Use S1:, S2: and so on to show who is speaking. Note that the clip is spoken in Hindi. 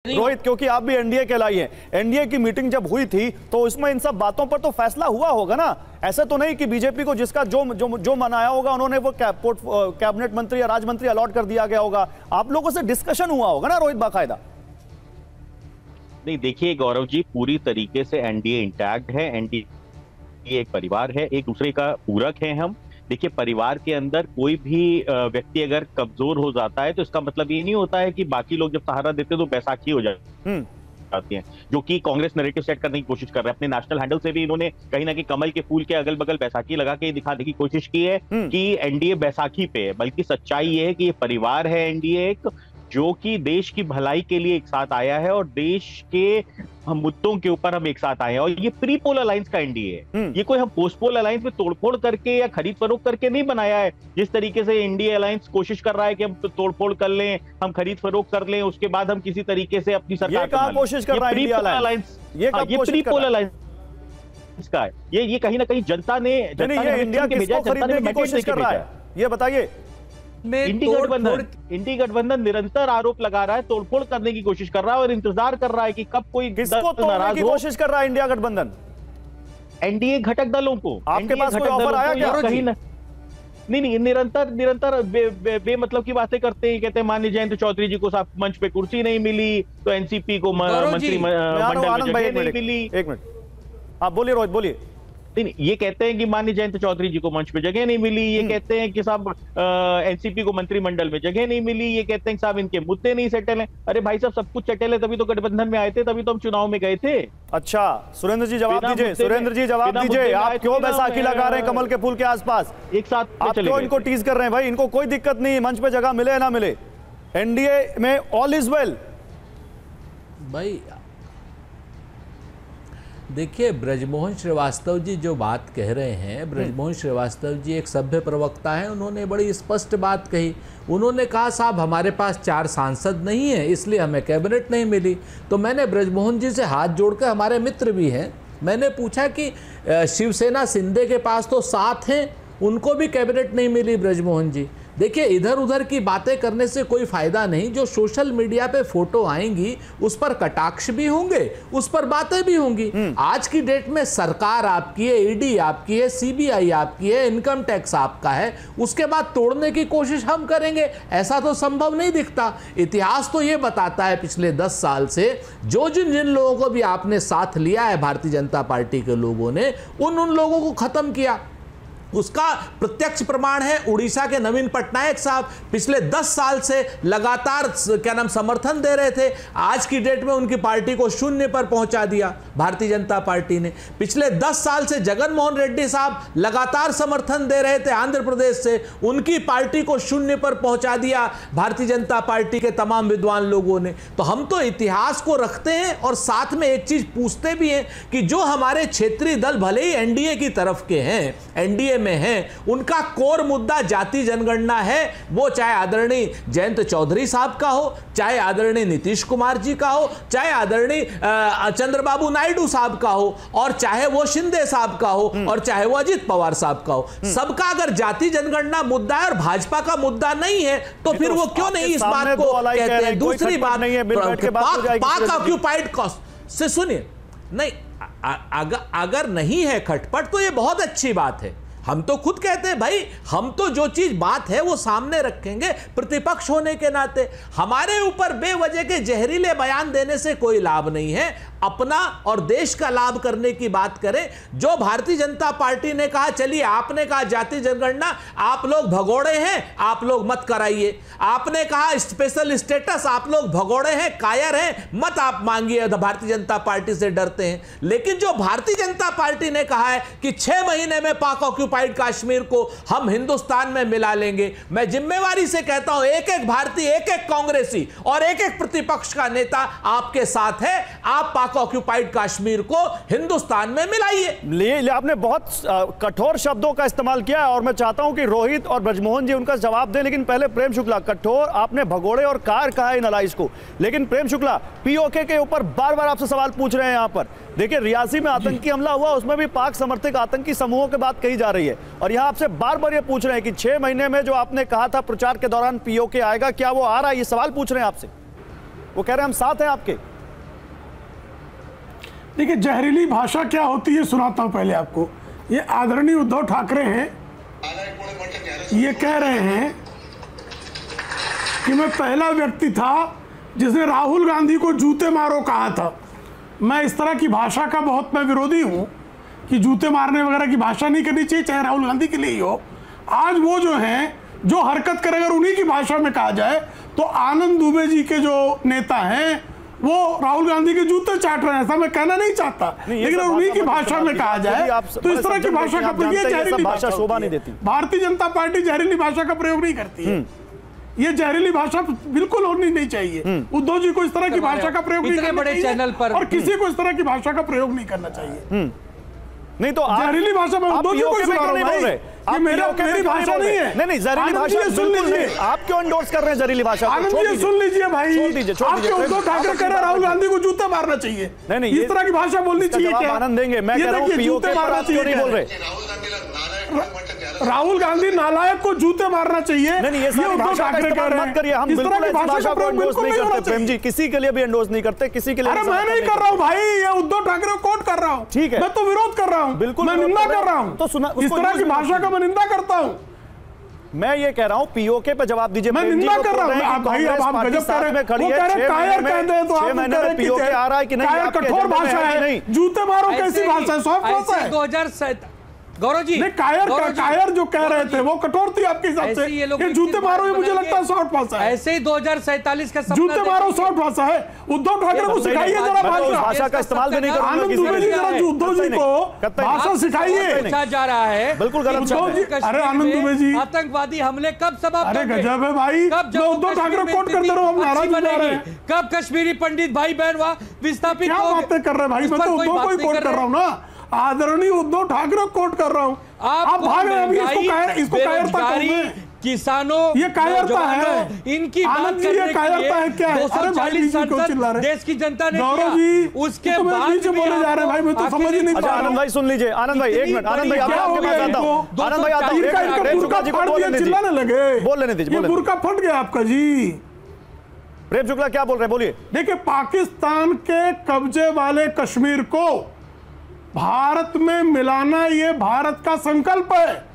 S1: रोहित, क्योंकि आप भी एनडीए कहलाई हैं, एनडीए की मीटिंग जब हुई थी तो उसमें इन सब बातों पर तो फैसला हुआ होगा ना। ऐसा तो नहीं कि बीजेपी को जिसका जो मनाया होगा उन्होंने वो कैबिनेट मंत्री या राज्य मंत्री अलॉट कर दिया गया होगा। आप लोगों से डिस्कशन हुआ होगा ना रोहित बाकायदा?
S2: नहीं, देखिए गौरव जी, पूरी तरीके से एनडीए इंटैक्ट है। एनडीए एक परिवार है, एक दूसरे का पूरक है। हम देखिए, परिवार के अंदर कोई भी व्यक्ति अगर कमजोर हो जाता है तो इसका मतलब ये नहीं होता है कि बाकी लोग जब सहारा देते हैं तो बैसाखी हो जाती है, जो कि कांग्रेस नैरेटिव सेट करने की कोशिश कर रहे हैं। अपने नेशनल हैंडल से भी इन्होंने कहीं ना कहीं कमल के फूल के अगल बगल बैसाखी लगा के दिखाने की कोशिश की है कि एनडीए बैसाखी पे है। बल्कि सच्चाई ये है कि ये परिवार है एनडीए एक, जो कि देश की भलाई के लिए एक साथ आया है और देश के मुद्दों के ऊपर हम एक साथ आए हैं। और ये प्री पोल अलायंस का एनडीए है, ये कोई हम पोस्ट पोल अलायंस में तोड़फोड़ करके या खरीद फरोख्त करके नहीं बनाया है। जिस तरीके से इंडिया अलायंस कोशिश कर रहा है कि हम तोड़फोड़ कर लें, हम खरीद फरोख्त कर लें, उसके बाद हम किसी तरीके से अपनी सरकार
S1: कोशिश कर रहा है इंडिया अलायंस, ये
S2: प्री पोल अलायंस का है। ये कहीं ना कहीं जनता ने
S1: इंडिया किसको खरीदने की कोशिश कर रहा है, ये बताइए।
S2: इंडी गठबंधन निरंतर आरोप लगा रहा है, तोड़फोड़ करने की कोशिश कर रहा है और इंतजार कर रहा है कि कब कोई
S1: किसको तोड़ने की कोशिश कर रहा है इंडिया गठबंधन?
S2: एनडीए घटक दलों को।
S1: आपके पास कोई ऑफर आया क्या?
S2: कहीं नहीं, निरंतर बेमतलब की बातें करते हैं। कहते हैं माननीय जयंत चौधरी जी को मंच पे कुर्सी नहीं मिली तो एनसीपी को मंत्रिमंडल में जगह नहीं मिली।
S1: एक मिनट, आप बोलिए रोहित, बोलिए।
S2: नहीं, ये कहते हैं कि माननीय जयंत चौधरी जी को मंच पे जगह नहीं मिली। ये कहते हैं कि साहब एनसीपी को मंत्रिमंडल में जगह नहीं मिली। ये कहते हैं कि साहब इनके मुद्दे नहीं सेटल हैं। अरे भाई साहब, सब कुछ सेटल है तभी तो गठबंधन में आए थे, तभी तो हम चुनाव में गए थे।
S1: अच्छा, सुरेंद्र जी जवाब दीजिए। सुरेंद्र जी जवाब दीजिए, आप क्यों बैसाखी लगा रहे हैं कमल के फूल के आसपास?
S2: एक साथ
S1: आप क्यों इनको टीज कर रहे हैं? भाई इनको कोई दिक्कत नहीं, मंच पे जगह मिले ना मिले, एनडीए में ऑल इज वेल।
S3: भाई देखिए, ब्रजमोहन श्रीवास्तव जी जो बात कह रहे हैं, ब्रजमोहन श्रीवास्तव जी एक सभ्य प्रवक्ता हैं, उन्होंने बड़ी स्पष्ट बात कही। उन्होंने कहा साहब हमारे पास 4 सांसद नहीं है इसलिए हमें कैबिनेट नहीं मिली। तो मैंने ब्रजमोहन जी से हाथ जोड़कर, हमारे मित्र भी हैं, मैंने पूछा कि शिवसेना शिंदे के पास तो 7 हैं, उनको भी कैबिनेट नहीं मिली ब्रजमोहन जी। देखिए, इधर उधर की बातें करने से कोई फायदा नहीं। जो सोशल मीडिया पे फोटो आएंगी उस पर कटाक्ष भी होंगे, उस पर बातें भी होंगी। आज की डेट में सरकार आपकी है, ईडी आपकी है, सीबीआई आपकी है, इनकम टैक्स आपका है, उसके बाद तोड़ने की कोशिश हम करेंगे, ऐसा तो संभव नहीं दिखता। इतिहास तो ये बताता है पिछले 10 साल से जिन लोगों को भी आपने साथ लिया है भारतीय जनता पार्टी के लोगों ने, उन लोगों को खत्म किया। उसका प्रत्यक्ष प्रमाण है उड़ीसा के नवीन पटनायक साहब, पिछले 10 साल से लगातार समर्थन दे रहे थे। आज की डेट में उनकी पार्टी को 0 पर पहुंचा दिया भारतीय जनता पार्टी ने। पिछले 10 साल से जगन मोहन रेड्डी साहब लगातार समर्थन दे रहे थे आंध्र प्रदेश से, उनकी पार्टी को 0 पर पहुंचा दिया भारतीय जनता पार्टी के तमाम विद्वान लोगों ने। तो हम तो इतिहास को रखते हैं और साथ में एक चीज पूछते भी हैं कि जो हमारे क्षेत्रीय दल भले ही एनडीए की तरफ के हैं, एनडीए में हैं, उनका कोर मुद्दा जाति जनगणना है। वो चाहे आदरणीय जयंत चौधरी साहब का हो, चाहे आदरणीय नीतीश कुमार जी का हो, चाहे आदरणीय चंद्रबाबू नायडू साहब का हो, और चाहे वो शिंदे साहब का हो, और चाहे वो अजित पवार साहब का हो। सबका अगर जाति जनगणना मुद्दा है और भाजपा का मुद्दा नहीं है तो फिर वो क्यों नहीं इस बात को कहते हैं। दूसरी बात, पाक ऑक्यूपाइड कॉस्ट से सुनिए, नहीं अगर नहीं है खटपट तो ये बहुत अच्छी बात है। हम तो खुद कहते हैं भाई, हम तो जो चीज बात है वो सामने रखेंगे प्रतिपक्ष होने के नाते। हमारे ऊपर बेवजह के जहरीले बयान देने से कोई लाभ नहीं है। अपना और देश का लाभ करने की बात करें। जो भारतीय जनता पार्टी ने कहा, चलिए आपने कहा जाति जनगणना, आप लोग भगोड़े हैं, आप लोग मत कराइए। आपने कहा स्पेशल स्टेटस, आप लोग भगोड़े हैं, कायर हैं, मत आप मांगिए, भारतीय जनता पार्टी से डरते हैं। लेकिन जो भारतीय जनता पार्टी ने कहा है कि 6 महीने में पाक ऑक्यूपाइड कश्मीर को हम हिंदुस्तान में मिला लेंगे, मैं जिम्मेवारी से कहता हूं एक एक भारतीय, एक एक कांग्रेसी और एक एक प्रतिपक्ष का नेता आपके साथ है। आप पाक ऑक्यूपाइड कश्मीर को हिंदुस्तान में मिलाइए।
S1: आपने बहुत कठोर शब्दों का इस्तेमाल किया है और मैं चाहता हूं कि रोहित और ब्रजमोहन जी उनका जवाब दें, लेकिन पहले प्रेम शुक्ला। कठोर आपने भगोड़े और कार कहा इन अलाइज को, लेकिन प्रेम शुक्ला पीओके के ऊपर बार बार आपसे सवाल पूछ रहे हैं। यहां पर देखिए, रियासी में आतंकी हमला हुआ, उसमें भी पाक समर्थित आतंकी समूहों की बात कही जा रही है, और यहां आपसे बार बार ये पूछ रहे हैं कि 6 महीने में जो आपने कहा था प्रचार के दौरान पीओके आएगा, क्या वो आ रहा है? ये सवाल पूछ रहे हैं आपसे। वो कह रहे हैं हम साथ हैं आपके।
S4: देखिए, जहरीली भाषा क्या होती है सुनाता हूं पहले आपको। ये आदरणीय उद्धव ठाकरे हैं, ये कह रहे हैं कि मैं पहला व्यक्ति था जिसने राहुल गांधी को जूते मारो कहा था। मैं इस तरह की भाषा का बहुत मैं विरोधी हूं कि जूते मारने वगैरह की भाषा नहीं करनी चाहिए, चाहे राहुल गांधी के लिए ही हो। आज वो जो हैं, जो हरकत करें, अगर उन्हीं की भाषा में कहा जाए तो आनंद दुबे जी के जो नेता हैं वो राहुल गांधी के जूते चाट रहे हैं, ऐसा मैं कहना नहीं चाहता, लेकिन उन्हीं की भाषा में कहा जाए तो इस तरह की भाषा का प्रयोग, जहरीली भाषा शोभा नहीं देती। भारतीय जनता पार्टी जहरीली भाषा का प्रयोग नहीं करती है। ये जहरीली भाषा बिल्कुल होनी नहीं चाहिए। उद्धव जी को इस तरह की भाषा का प्रयोग नहीं करना चाहिए और किसी को इस तरह की भाषा का प्रयोग नहीं करना चाहिए।
S1: नहीं तो
S4: जहरीली भाषा में उद्धव जी को सुना रहा हूं, ये मेरी भाषा नहीं है।
S1: नहीं, जहरीली भाषा सुन लीजिए। आप क्यों एंडोर्स कर रहे हैं जहरीली भाषा?
S4: आनंद जी सुन लीजिए भाई, आपके उद्धव ठाकरे कह रहे हैं राहुल गांधी को जूते मारना चाहिए।
S1: नहीं,
S4: इस तरह की भाषा बोलनी चाहिए क्या?
S1: आनंद देंगे, मैं कह रहा हूं
S4: जूते मारना चाहिए नहीं बोल रहे। राहुल गांधी नालायक को जूते मारना चाहिए।
S1: नहीं, ये उद्धव ठाकरे कह रहे हैं। हम बिल्कुल ऐसी भाषा को एंडोर्स नहीं करते प्रेम जी, किसी के लिए भी एंडोर्स नहीं करते, किसी के लिए।
S4: अरे मैं नहीं कर रहा हूं भाई, ये उद्धव ठाकरे को कोट कर रहा हूं।
S1: ठीक है,
S4: मैं तो विरोध कर रहा हूं,
S1: बिल्कुल
S4: मैं निंदा कर रहा हूं।
S1: तो सुना,
S4: इस तरह की भाषा का मैं निंदा करता हूं।
S1: मैं ये कह रहा हूं पीओके पे जवाब दीजिए।
S4: मैं निंदा कर रहा हूं। आप भाई, अब आप गजब कर रहे हैं। वो कह रहे कायर कहते हैं तो आप कह रहे हैं
S1: पीओके आ रहा है कि नहीं?
S4: कायर कठोर भाषा है, जूते मारो कैसी भाषा है? सॉफ्ट भाषा है।
S3: 2007 गौरव जी,
S4: नहीं, कायर जो कह रहे थे वो कठोर थी आपके हिसाब से। ये जूते मारो ये मुझे लगता है सॉफ्ट भाषा है।
S3: ऐसे ही 2047 का
S4: जूते मारो सॉफ्ट भाषा है। उद्धव ठाकरे को सिखाइए जरा
S1: भाषा का इस्तेमाल भी नहीं करूंगा।
S4: आनंद दुबे जी जरा उद्धव जी को भाषा सिखाइए।
S3: पूछा जा रहा है
S1: बिल्कुल गलत।
S4: अरे आनंद दुबे जी,
S3: आतंकवादी हमले कब समाप्त?
S4: अरे गजब है भाई, मैं उद्धव ठाकरे कोट करते रहो, हम नाराज हो रहे हैं।
S3: कब कश्मीरी पंडित भाई बहन वहां विस्थापित?
S4: क्या बातें कर रहे हैं भाई? मैं तो उद्धव को ही कोट कर रहा हूँ ना, आदरणीय उद्धव ठाकरे कोट कर रहा हूँ। आप भाग रहे हैं। इसको कायरता कहते हैं।
S3: किसानों,
S4: ये कायरता है।
S3: इनकी बात करने
S4: ये कायरता है क्या?
S3: 240 सांसद देश की जनता ने दिया, उसके बाद
S4: बीच बोले जा रहे हैं भाई, मैं तो समझ ही नहीं पा रहा।
S1: आनंद भाई सुन लीजिए, आनंद भाई एक मिनट, आनंद भाई आपके पास आता हूं। आनंद भाई आता हूं, चिल्लाने लगे, बोल लेने दीजिए। बुर्का फट गया आपका जी। प्रेम शुक्ला क्या बोल रहे हैं, बोलिए।
S4: देखिए, पाकिस्तान के कब्जे वाले कश्मीर को भारत में मिलाना ये भारत का संकल्प है।